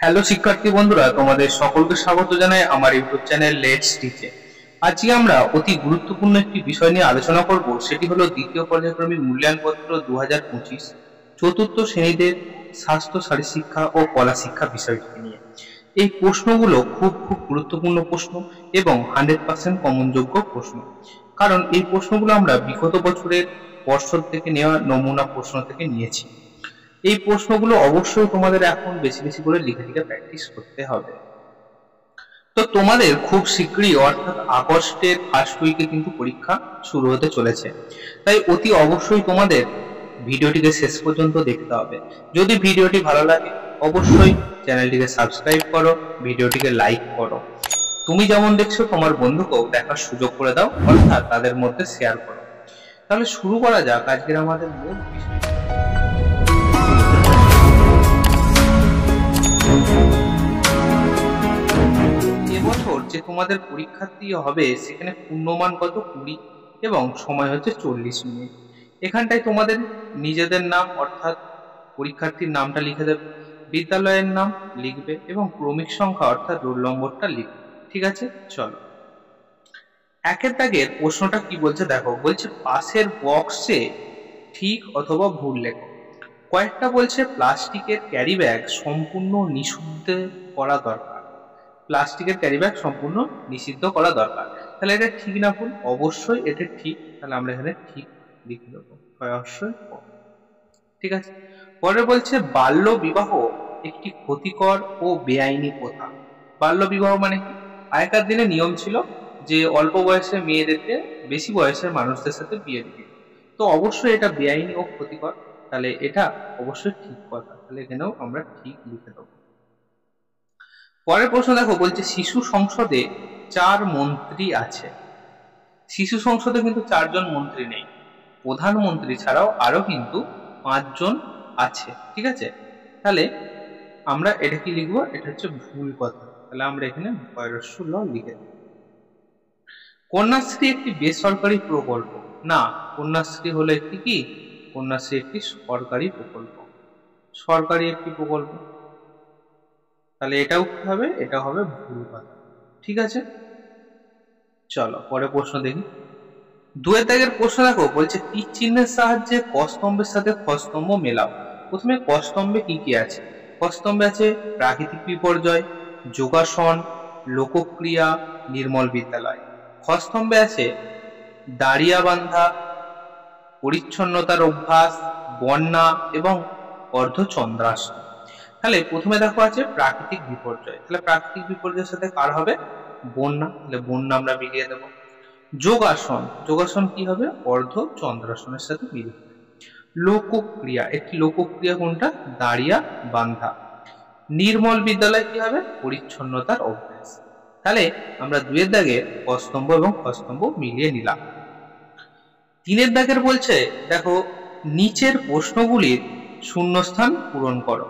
Hello শিক্ষার্থী বন্ধুরা, তোমাদের সকলকে স্বাগত জানাই আমার ইউটিউব চ্যানেল লেটস টিচে। আজকে আমরা অতি গুরুত্বপূর্ণ একটি বিষয় নিয়ে আলোচনা করব, সেটি হলো দ্বিতীয় পর্যায়ক্রমিক মূল্যায়নপত্র 2025 চতুর্থ শ্রেণীদের স্বাস্থ্য শারীরশিক্ষা ও কলা শিক্ষা বিষয়টিকে নিয়ে। এই প্রশ্নগুলো খুব খুব গুরুত্বপূর্ণ প্রশ্ন এবং 100% কমনযোগ্য প্রশ্ন, কারণ এই প্রশ্নগুলো আমরা বিগত বছরের পর্ষদ থেকে নেওয়া নমুনা প্রশ্ন থেকে নিয়েছি। এই প্রশ্নগুলো অবশ্যই তোমাদের এখন বেশি বেশি করে লিখে লিখে প্র্যাকটিস করতে হবে। তো তোমাদের খুব শীঘ্রই অর্থাৎ আগস্টের ফার্স্ট উইকে কিন্তু পরীক্ষা শুরু হতে চলেছে, তাই অতি অবশ্যই তোমাদের ভিডিওটিকে শেষ পর্যন্ত দেখতে হবে। যদি ভিডিওটি ভালো লাগে অবশ্যই চ্যানেলটিকে সাবস্ক্রাইব করো, ভিডিওটিকে লাইক করো। তুমি যেমন দেখছো তোমার বন্ধুকেও দেখার সুযোগ করে দাও, অর্থাৎ তাদের মধ্যে শেয়ার করো। তাহলে শুরু করা যাক আজকের আমাদের মূল বিষয়। এবছর যে তোমাদের পরীক্ষার্থী হবে সেখানে পূর্ণমান কত 20 এবং সময় হচ্ছে 40 মিনিট। এখানটায় তোমাদের নিজেদের নাম অর্থাৎ পরীক্ষার্থীর নামটা লিখে দেবে, বিদ্যালয়ের নাম লিখবে এবং ক্রমিক সংখ্যা অর্থাৎ রোল নম্বরটা লিখবে। ঠিক আছে, চলো একের দাগের প্রশ্নটা কি বলছে দেখো। বলছে পাশের বক্সে ঠিক অথবা ভুল লেখো। কয়েকটা বলছে প্লাস্টিকের ক্যারি ব্যাগ সম্পূর্ণ নিষিদ্ধ করা দরকার। প্লাস্টিকের ক্যারি ব্যাগ সম্পূর্ণ নিষিদ্ধ করা দরকার, তাহলে এটা ঠিক না ভুল? অবশ্যই এটা ঠিক, তাহলে আমরা এখানে ঠিক লিখে দেবো, অবশ্যই ঠিক আছে। পরে বলছে বাল্য বিবাহ একটি ক্ষতিকর ও বেআইনি প্রথা। বাল্য বিবাহ মানে কি? আগেকার দিনে নিয়ম ছিল যে অল্প বয়সে মেয়েদেরকে বেশি বয়সের মানুষদের সাথে বিয়ে দিত, তো অবশ্যই এটা বেআইনি ও ক্ষতিকর, তাহলে এটা অবশ্যই ঠিক কথা, তাহলে এখানেও আমরা ঠিক লিখে দেবো। পরের প্রশ্ন দেখো, বলছে শিশু সংসদে 4 মন্ত্রী আছে। শিশু সংসদে কিন্তু 4 জন মন্ত্রী নেই, প্রধানমন্ত্রী ছাড়াও আরো কিন্তু 5 জন আছে। ঠিক আছে, তাহলে আমরা এটা কি লিখবো? এটা হচ্ছে ভুল কথা, তাহলে আমরা এখানে বয়স্য ল লিখে দেব। কন্যাশ্রী একটি বেসরকারি প্রকল্প না, কন্যাশ্রী হলো একটি কি? কন্যাশ্রী একটি সরকারি প্রকল্প, সরকারি একটি প্রকল্প, তাহলে এটাও কি হবে? এটা হবে ভুল কথা। ঠিক আছে, চলো পরে প্রশ্ন দেখি। দুয়ের দাগের প্রশ্ন দেখো, বলছে তীর চিহ্নের সাহায্যে ক স্তম্ভের সাথে খ স্তম্ভ মেলাও। প্রথমে ক স্তম্ভে কি কি আছে? ক স্তম্ভে আছে প্রাকৃতিক বিপর্যয়, যোগাসন, লোকক্রিয়া, নির্মল বিদ্যালয়। খ স্তম্ভে আছে দাঁড়িয়া বান্ধা, পরিচ্ছন্নতার অভ্যাস, বন্যা এবং অর্ধচন্দ্রাসন। তাহলে প্রথমে দেখো আছে প্রাকৃতিক বিপর্যয়, তাহলে প্রাকৃতিক বিপর্যয়ের সাথে কার হবে? বন্যা, তাহলে বন্যা আমরা মিলিয়ে দেবো। যোগাসন, যোগাসন কি হবে? অর্ধ চন্দ্রাসনের সাথে মিল। লোকক্রিয়া, একটি লোকক্রিয়া কোনটা? দাঁড়িয়া বান্ধা। নির্মল বিদ্যালয় কি হবে? পরিচ্ছন্নতার অভ্যাস। তাহলে আমরা দুয়ের দাগে কস্তম্ভ এবং খস্তম্ভ মিলিয়ে নিলাম। তিনের দাগের বলছে দেখো নিচের প্রশ্নগুলির শূন্যস্থান পূরণ করো।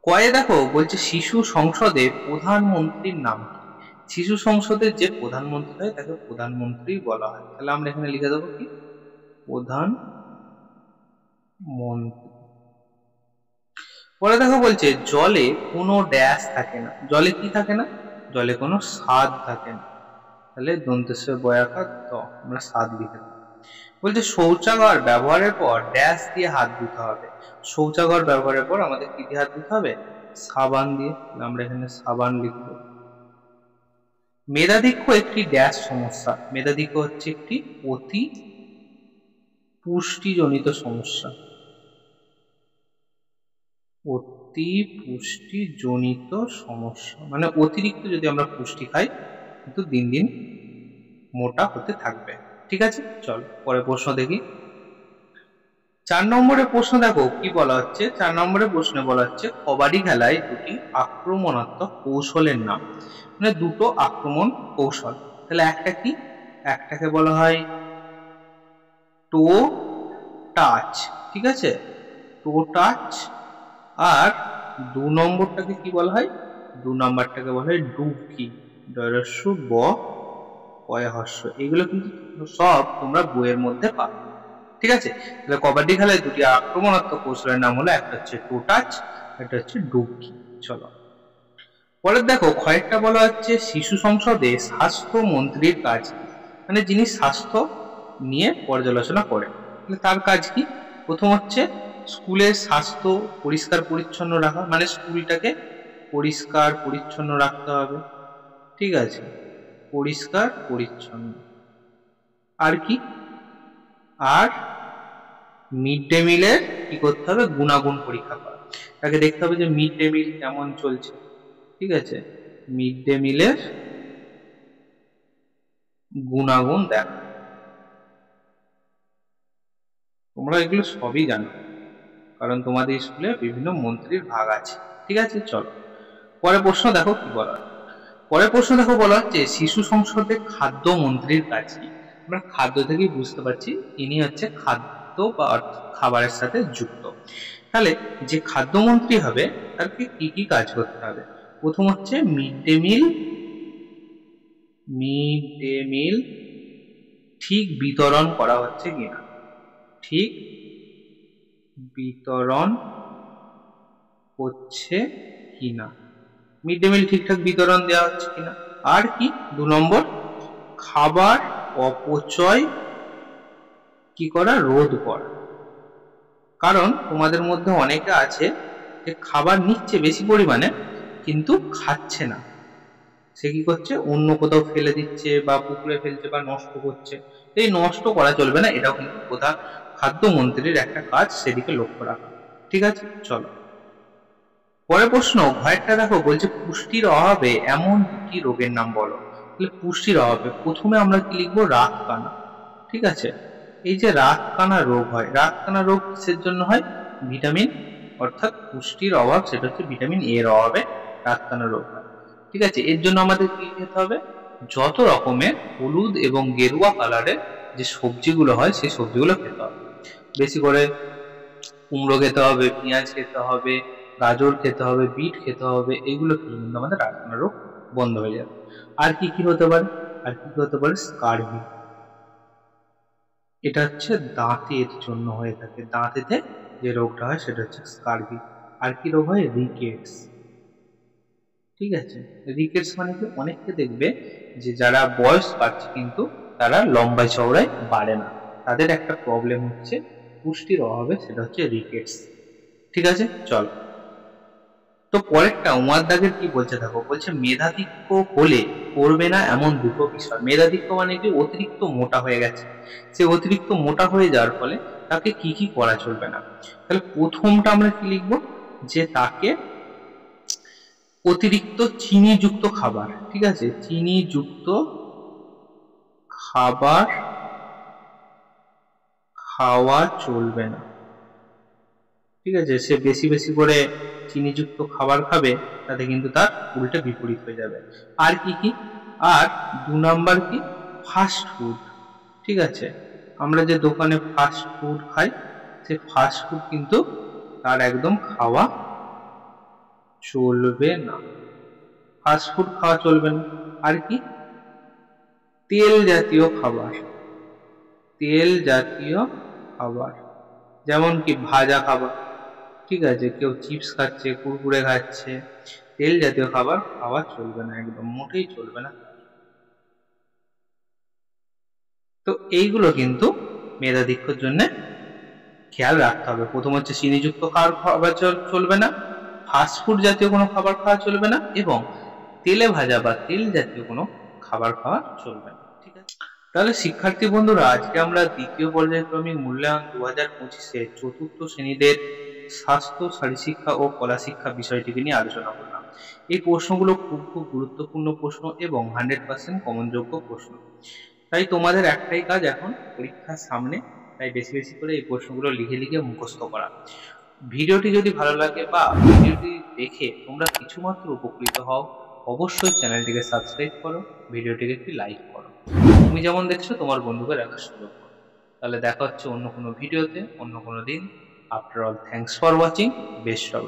কয়ে দেখো বলছে শিশু সংসদে প্রধানমন্ত্রীর নাম কি? শিশু সংসদের যে প্রধানমন্ত্রী হয় তাকে প্রধানমন্ত্রী বলা হয়, তাহলে আমরা এখানে লিখে দেবো কি? প্রধানমন্ত্রী। পরে দেখো বলছে জলে কোনো ড্যাশ থাকে না। জলে কি থাকে না? জলে কোনো স্বাদ থাকে না, তাহলে দন্তেশ্ব বয়াকার ত, আমরা স্বাদ লিখে দেবো। বলছে শৌচাগার ব্যবহারের পর ড্যাশ দিয়ে হাত ধুতে হবে। শৌচাগার ব্যবহারের পর আমাদের কি দিয়ে হাত ধুতে হবে? সাবান দিয়ে, আমরা এখানে সাবান লিখবো। মেধাধিক্য একটি ড্যাশ সমস্যা। মেধাধিক্য হচ্ছে একটি অতি পুষ্টিজনিত সমস্যা, অতি পুষ্টিজনিত সমস্যা মানে অতিরিক্ত যদি আমরা পুষ্টি খাই কিন্তু দিন দিন মোটা হতে থাকবে। ঠিক আছে, চল পরে প্রশ্ন দেখি। 4 নম্বরের প্রশ্ন দেখো কি বলা হচ্ছে। 4 নম্বরের প্রশ্নে বলা হচ্ছে কবাডি খেলায় দুটি আক্রমণাত্মক কৌশলের নাম, মানে দুটো আক্রমণ কৌশল। তাহলে একটা কি? একটাকে বলা হয় টো টাচ, ঠিক আছে, টো টাচ। আর 2 নম্বরটাকে কি বলা হয়? 2 নম্বরটাকে বলা হয় ডুবকি, ডয়রস্য ব পয় হস্য। এগুলো কিন্তু সব তোমরা বইয়ের মধ্যে পাবে। ঠিক আছে, তাহলে কবাডি খেলায় দুটি আক্রমণাত্মক কৌশলের নাম হলো, একটা হচ্ছে টো টাচ এটা হচ্ছে ডুবকি। চলো পরে দেখো কয়েকটা বলা হচ্ছে শিশু সংসদে স্বাস্থ্য মন্ত্রীর কাজ কি, মানে যিনি স্বাস্থ্য নিয়ে পর্যালোচনা করেন, তার কাজ কি? প্রথম হচ্ছে স্কুলের স্বাস্থ্য পরিষ্কার পরিচ্ছন্ন রাখা, মানে স্কুলটাকে পরিষ্কার পরিচ্ছন্ন রাখতে হবে, ঠিক আছে, পরিষ্কার পরিচ্ছন্ন। আর কি? আর মিড ডে মিলের কি করতে হবে? গুণাগুণ পরীক্ষা করা, তাকে দেখতে হবে যে মিড ডে মিল কেমন চলছে, ঠিক আছে, মিড ডে মিলের গুণাগুণ দেখা। তোমরা এগুলো সবই জানো, কারণ তোমাদের স্কুলে বিভিন্ন মন্ত্রীর ভাগ আছে, ঠিক আছে। চলো পরের প্রশ্ন দেখো কি বলা হয়। পরের প্রশ্ন দেখো বলা হচ্ছে শিশু সংসদে খাদ্য মন্ত্রীর কাজ কি। আমরা খাদ্য থেকেই বুঝতে পারছি ইনি হচ্ছে খাদ্য বা খাবারের সাথে যুক্ত। তাহলে যে খাদ্যমন্ত্রী হবে তাকে কি কি কাজ করতে হবে? প্রথম হচ্ছে মিড ডে মিল ঠিক বিতরণ করা হচ্ছে কিনা, ঠিক বিতরণ হচ্ছে কিনা, মিড ডে মিল ঠিকঠাক বিতরণ দেওয়া হচ্ছে কিনা। আর কি? 2 নম্বর, খাবার অপচয় কি করা? রোধ করা। কারণ তোমাদের মধ্যে অনেকে আছে যে খাবার নিচ্ছে বেশি পরিমাণে কিন্তু খাচ্ছে না, সে কি করছে? অন্য কোথাও ফেলে দিচ্ছে বা পুকুরে ফেলছে বা নষ্ট করছে। এই নষ্ট করা চলবে না, এটাও কিন্তু প্রধান খাদ্যমন্ত্রীর একটা কাজ, সেদিকে লক্ষ্য রাখা, ঠিক আছে। চলো পরের প্রশ্ন ঘরেরটা দেখো, বলছে পুষ্টির অভাবে এমন দুটি রোগের নাম বলো। তাহলে পুষ্টির অভাবে প্রথমে আমরা কি লিখবো? রাতকানা, ঠিক আছে। এই যে রাতকানা রোগ হয়, রাতকানা রোগ কিসের জন্য হয়? ভিটামিন, অর্থাৎ পুষ্টির অভাব, সেটা হচ্ছে ভিটামিন এ এর অভাবে রাতকানা রোগ হয়, ঠিক আছে। এর জন্য আমাদের কি খেতে হবে? যত রকমের হলুদ এবং গেরুয়া কালারের যে সবজিগুলো হয় সেই সবজিগুলো খেতে হবে, বেশি করে কুমড়ো খেতে হবে, পেঁয়াজ খেতে হবে, গাজর খেতে হবে, বিট খেতে হবে, এগুলো খেলে কিন্তু আমাদের রাতকানা রোগ বন্ধ হয়ে যাবে। আর কি কি হতে পারে? আর কি কি হতে পারে? স্কারভি, এটা হচ্ছে দাঁতের জন্য হয়ে থাকে, দাঁতেতে যে রোগটা হয় সেটা হচ্ছে স্কারভি। আর কি রোগ হয়? রিকেটস, ঠিক আছে। রিকেটস মানে কি? অনেককে দেখবে যে যারা বয়স বাড়ছে কিন্তু তারা লম্বায় চওড়ায় বাড়ে না, তাদের একটা প্রবলেম হচ্ছে পুষ্টির অভাবে, সেটা হচ্ছে রিকেটস, ঠিক আছে। চল তো পরেরটা উমার দাগের কি বলছে দেখো, বলছে মেধাধিক্য হলে করবে না এমন দুটো বিষয়। মেধাধিক্য মানে কি? অতিরিক্ত মোটা হয়ে গেছে, সে অতিরিক্ত মোটা হয়ে যাওয়ার ফলে তাকে কি কি করা চলবে না। তাহলে প্রথমটা আমরা কি লিখবো? যে তাকে অতিরিক্ত চিনিযুক্ত খাবার, ঠিক আছে, চিনিযুক্ত খাবার খাওয়া চলবে না, ঠিক আছে। সে বেশি বেশি করে চিনিযুক্ত খাবার খাবে, তাতে কিন্তু তার উল্টে বিপরীত হয়ে যাবে। আর কি কি? আর 2 নাম্বার কি? ফাস্ট ফুড, ঠিক আছে। আমরা যে দোকানে ফাস্ট ফুড খাই, সে ফাস্ট ফুড কিন্তু তার একদম খাওয়া চলবে না, ফাস্ট ফুড খাওয়া চলবে না। আর কি? তেল জাতীয় খাবার, তেল জাতীয় খাবার, যেমন কি ভাজা খাবার, ঠিক আছে, কেউ চিপস খাচ্ছে, কুরকুরে খাচ্ছে, তেল জাতীয় খাবার খাওয়া চলবে না, একদম মোটেই চলবে না। তো এইগুলো কিন্তু মেধাধিক্যর জন্য খেয়াল রাখতে হবে। প্রথম হচ্ছে চিনিযুক্ত খাবার চলবে না, ফাস্ট ফুড জাতীয় কোনো খাবার খাওয়া চলবে না, এবং তেলে ভাজা বা তেল জাতীয় কোনো খাবার খাওয়া চলবে না, ঠিক আছে। তাহলে শিক্ষার্থী বন্ধুরা, আজকে আমরা দ্বিতীয় পর্যায়ক্রমিক মূল্যায়ন 2025 চতুর্থ শ্রেণীদের স্বাস্থ্য, শারীরশিক্ষা ও কলা শিক্ষা বিষয়টিকে নিয়ে আলোচনা করলাম। এই প্রশ্নগুলো খুব খুব গুরুত্বপূর্ণ প্রশ্ন এবং 100% কমনযোগ্য প্রশ্ন। তাই তোমাদের একটাই কাজ এখন, পরীক্ষার সামনে, তাই বেশি বেশি করে এই প্রশ্নগুলো লিখে লিখে মুখস্থ করা। ভিডিওটি যদি ভালো লাগে বা ভিডিওটি দেখে তোমরা কিছুমাত্র উপকৃত হও, অবশ্যই চ্যানেলটিকে সাবস্ক্রাইব করো, ভিডিওটিকে একটি লাইক করো। তুমি যেমন দেখছো তোমার বন্ধুকে দেখার সুযোগ করো। তাহলে দেখা হচ্ছে অন্য কোনো ভিডিওতে, অন্য কোনো দিন। After all, thanks for watching, best of.